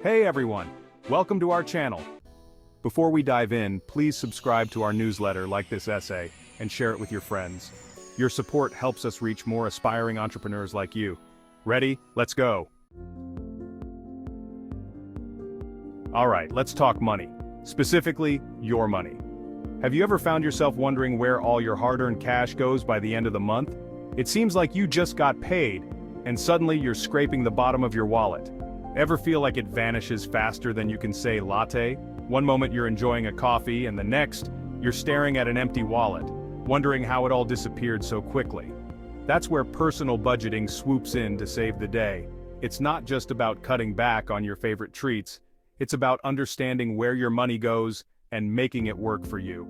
Hey everyone, welcome to our channel. Before we dive in, please subscribe to our newsletter, like this essay, and share it with your friends. Your support helps us reach more aspiring entrepreneurs like you. Ready? Let's go. Alright, let's talk money. Specifically, your money. Have you ever found yourself wondering where all your hard-earned cash goes by the end of the month? It seems like you just got paid, and suddenly you're scraping the bottom of your wallet. Ever feel like it vanishes faster than you can say latte? One moment you're enjoying a coffee, and the next, you're staring at an empty wallet, wondering how it all disappeared so quickly. That's where personal budgeting swoops in to save the day. It's not just about cutting back on your favorite treats, it's about understanding where your money goes and making it work for you.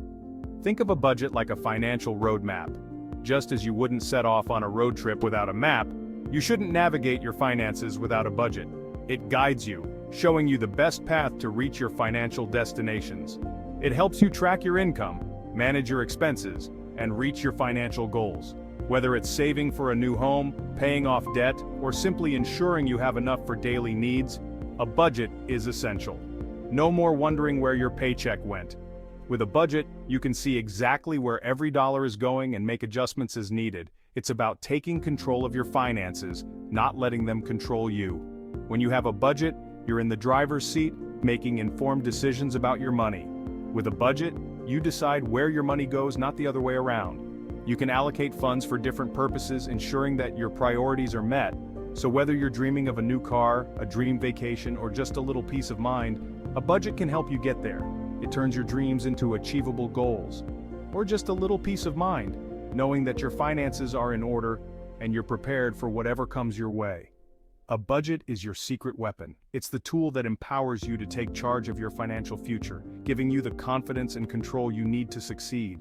Think of a budget like a financial roadmap. Just as you wouldn't set off on a road trip without a map, you shouldn't navigate your finances without a budget. It guides you, showing you the best path to reach your financial destinations. It helps you track your income, manage your expenses, and reach your financial goals. Whether it's saving for a new home, paying off debt, or simply ensuring you have enough for daily needs, a budget is essential. No more wondering where your paycheck went. With a budget, you can see exactly where every dollar is going and make adjustments as needed. It's about taking control of your finances, not letting them control you. When you have a budget, you're in the driver's seat, making informed decisions about your money. With a budget, you decide where your money goes, not the other way around. You can allocate funds for different purposes, ensuring that your priorities are met. So whether you're dreaming of a new car, a dream vacation, or just a little peace of mind, a budget can help you get there. It turns your dreams into achievable goals. Or just a little peace of mind, knowing that your finances are in order and you're prepared for whatever comes your way. A budget is your secret weapon. It's the tool that empowers you to take charge of your financial future, giving you the confidence and control you need to succeed.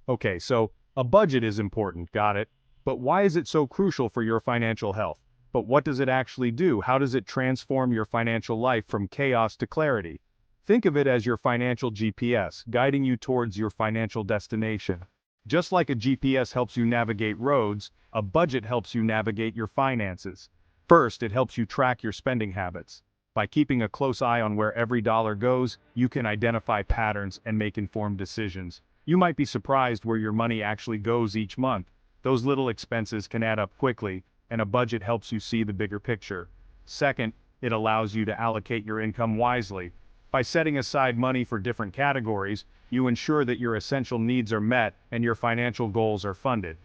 Okay, so a budget is important, got it? But why is it so crucial for your financial health? But what does it actually do? How does it transform your financial life from chaos to clarity? Think of it as your financial GPS, guiding you towards your financial destination. Just like a GPS helps you navigate roads, a budget helps you navigate your finances. First, it helps you track your spending habits. By keeping a close eye on where every dollar goes, you can identify patterns and make informed decisions. You might be surprised where your money actually goes each month. Those little expenses can add up quickly, and a budget helps you see the bigger picture. Second, it allows you to allocate your income wisely. By setting aside money for different categories, you ensure that your essential needs are met and your financial goals are funded.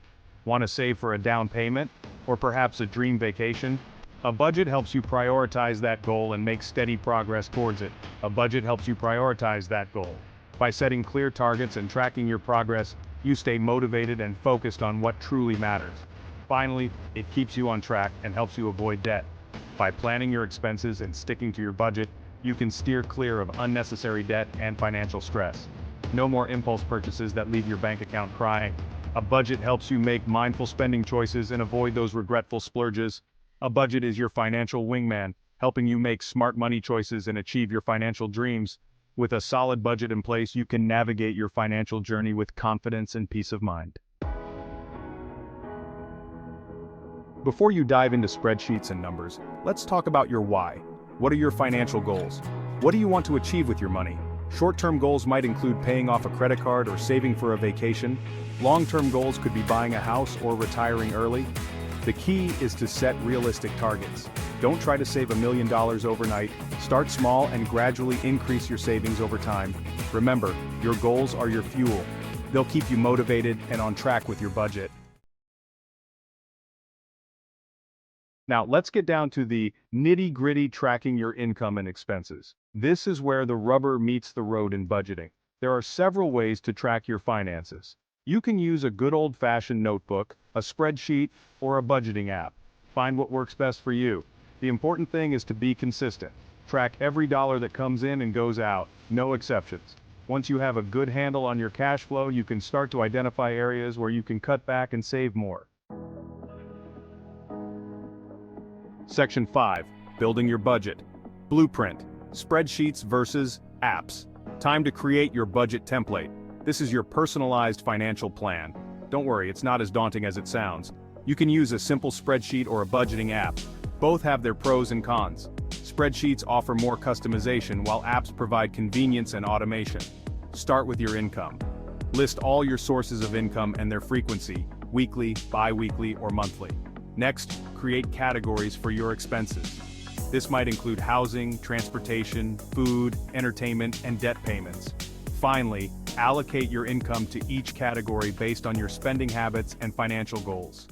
Want to save for a down payment? Or perhaps a dream vacation? A budget helps you prioritize that goal and make steady progress towards it. A budget helps you prioritize that goal. By setting clear targets and tracking your progress, you stay motivated and focused on what truly matters. Finally, it keeps you on track and helps you avoid debt. By planning your expenses and sticking to your budget, you can steer clear of unnecessary debt and financial stress. No more impulse purchases that leave your bank account crying. A budget helps you make mindful spending choices and avoid those regretful splurges. A budget is your financial wingman, helping you make smart money choices and achieve your financial dreams. With a solid budget in place, you can navigate your financial journey with confidence and peace of mind. Before you dive into spreadsheets and numbers, let's talk about your why. What are your financial goals? What do you want to achieve with your money? Short-term goals might include paying off a credit card or saving for a vacation. Long-term goals could be buying a house or retiring early. The key is to set realistic targets. Don't try to save $1 million overnight. Start small and gradually increase your savings over time. Remember, your goals are your fuel. They'll keep you motivated and on track with your budget. Now, let's get down to the nitty-gritty tracking your income and expenses. This is where the rubber meets the road in budgeting. There are several ways to track your finances. You can use a good old-fashioned notebook, a spreadsheet, or a budgeting app. Find what works best for you. The important thing is to be consistent. Track every dollar that comes in and goes out, no exceptions. Once you have a good handle on your cash flow, you can start to identify areas where you can cut back and save more. Section 5. Building your budget. Blueprint. Spreadsheets versus apps. Time to create your budget template. This is your personalized financial plan. Don't worry, it's not as daunting as it sounds. You can use a simple spreadsheet or a budgeting app. Both have their pros and cons. Spreadsheets offer more customization while apps provide convenience and automation. Start with your income. List all your sources of income and their frequency, weekly, bi-weekly, or monthly. Next, create categories for your expenses. This might include housing, transportation, food, entertainment, and debt payments. Finally, allocate your income to each category based on your spending habits and financial goals.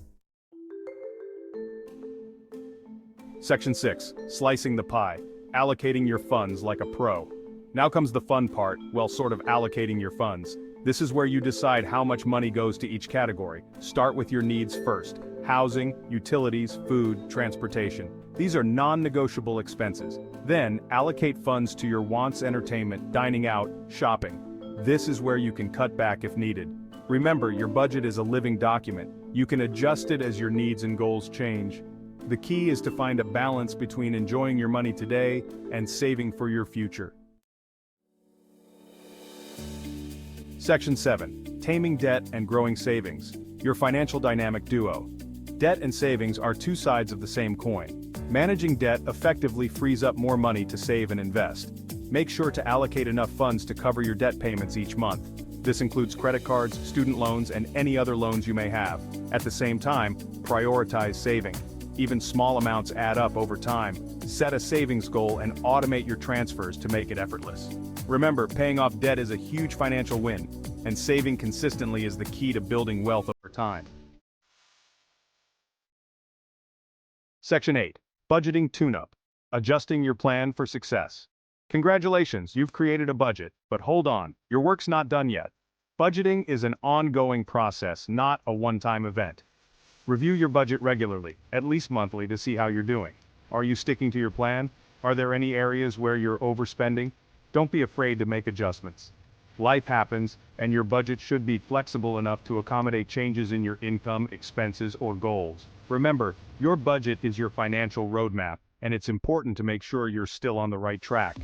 Section 6. Slicing the pie. Allocating your funds like a pro. Now comes the fun part, well, sort of allocating your funds. This is where you decide how much money goes to each category. Start with your needs first. Housing, utilities, food, transportation. These are non-negotiable expenses. Then, allocate funds to your wants: entertainment, dining out, shopping. This is where you can cut back if needed. Remember, your budget is a living document. You can adjust it as your needs and goals change. The key is to find a balance between enjoying your money today and saving for your future. Section 7. Taming debt and growing savings. Your financial dynamic duo. Debt and savings are two sides of the same coin. Managing debt effectively frees up more money to save and invest. Make sure to allocate enough funds to cover your debt payments each month. This includes credit cards, student loans, and any other loans you may have. At the same time, prioritize saving. Even small amounts add up over time. Set a savings goal and automate your transfers to make it effortless. Remember, paying off debt is a huge financial win, and saving consistently is the key to building wealth over time. Section 8. Budgeting Tune-Up. Adjusting your plan for success. Congratulations, you've created a budget, but hold on, your work's not done yet. Budgeting is an ongoing process, not a one-time event. Review your budget regularly, at least monthly, to see how you're doing. Are you sticking to your plan? Are there any areas where you're overspending? Don't be afraid to make adjustments. Life happens, and your budget should be flexible enough to accommodate changes in your income, expenses, or goals. Remember, your budget is your financial roadmap, and it's important to make sure you're still on the right track.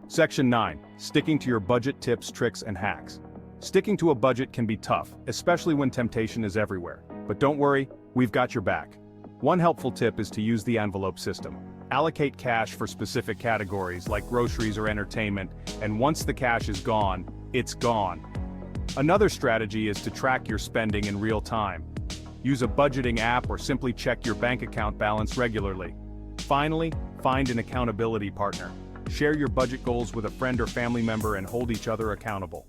Section 9. Sticking to your budget tips, tricks, and hacks. Sticking to a budget can be tough, especially when temptation is everywhere. But don't worry, we've got your back. One helpful tip is to use the envelope system. Allocate cash for specific categories like groceries or entertainment, and once the cash is gone, it's gone. Another strategy is to track your spending in real time. Use a budgeting app or simply check your bank account balance regularly. Finally, find an accountability partner. Share your budget goals with a friend or family member and hold each other accountable.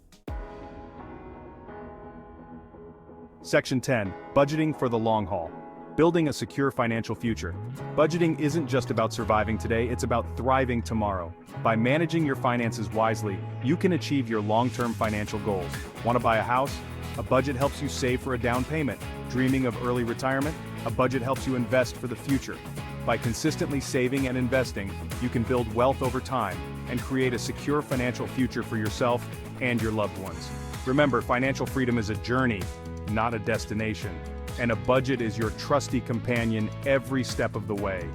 Section 10. Budgeting for the long haul. Building a secure financial future. Budgeting isn't just about surviving today, it's about thriving tomorrow. By managing your finances wisely, you can achieve your long-term financial goals. Want to buy a house? A budget helps you save for a down payment. Dreaming of early retirement? A budget helps you invest for the future. By consistently saving and investing, you can build wealth over time and create a secure financial future for yourself and your loved ones. Remember, financial freedom is a journey, not a destination. And a budget is your trusty companion every step of the way.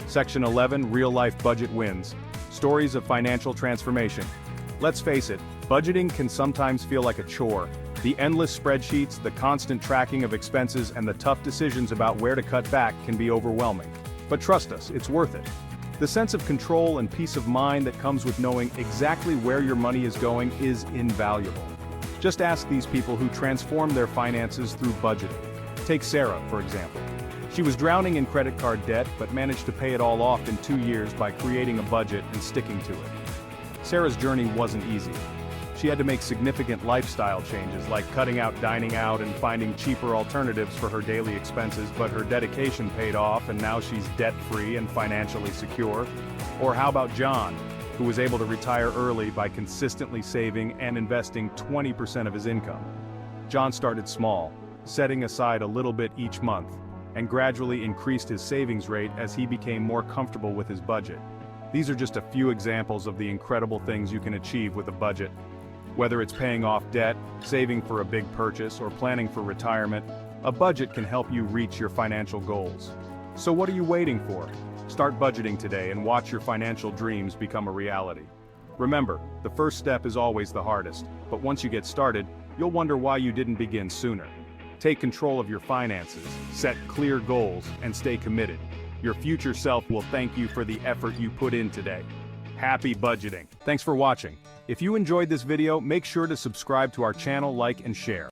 Section 11. Real-life budget wins. Stories of financial transformation. Let's face it, budgeting can sometimes feel like a chore. The endless spreadsheets, the constant tracking of expenses, and the tough decisions about where to cut back can be overwhelming. But trust us, it's worth it. The sense of control and peace of mind that comes with knowing exactly where your money is going is invaluable. Just ask these people who transform their finances through budgeting. Take Sarah, for example. She was drowning in credit card debt, but managed to pay it all off in 2 years by creating a budget and sticking to it. Sarah's journey wasn't easy. She had to make significant lifestyle changes, like cutting out dining out and finding cheaper alternatives for her daily expenses, but her dedication paid off, and now she's debt-free and financially secure. Or how about John, who was able to retire early by consistently saving and investing 20% of his income? John started small, setting aside a little bit each month, and gradually increased his savings rate as he became more comfortable with his budget. These are just a few examples of the incredible things you can achieve with a budget. Whether it's paying off debt, saving for a big purchase, or planning for retirement, a budget can help you reach your financial goals. So what are you waiting for? Start budgeting today and watch your financial dreams become a reality. Remember, the first step is always the hardest, but once you get started, you'll wonder why you didn't begin sooner. Take control of your finances, set clear goals, and stay committed. Your future self will thank you for the effort you put in today. Happy budgeting. Thanks for watching. If you enjoyed this video, make sure to subscribe to our channel, like, and share.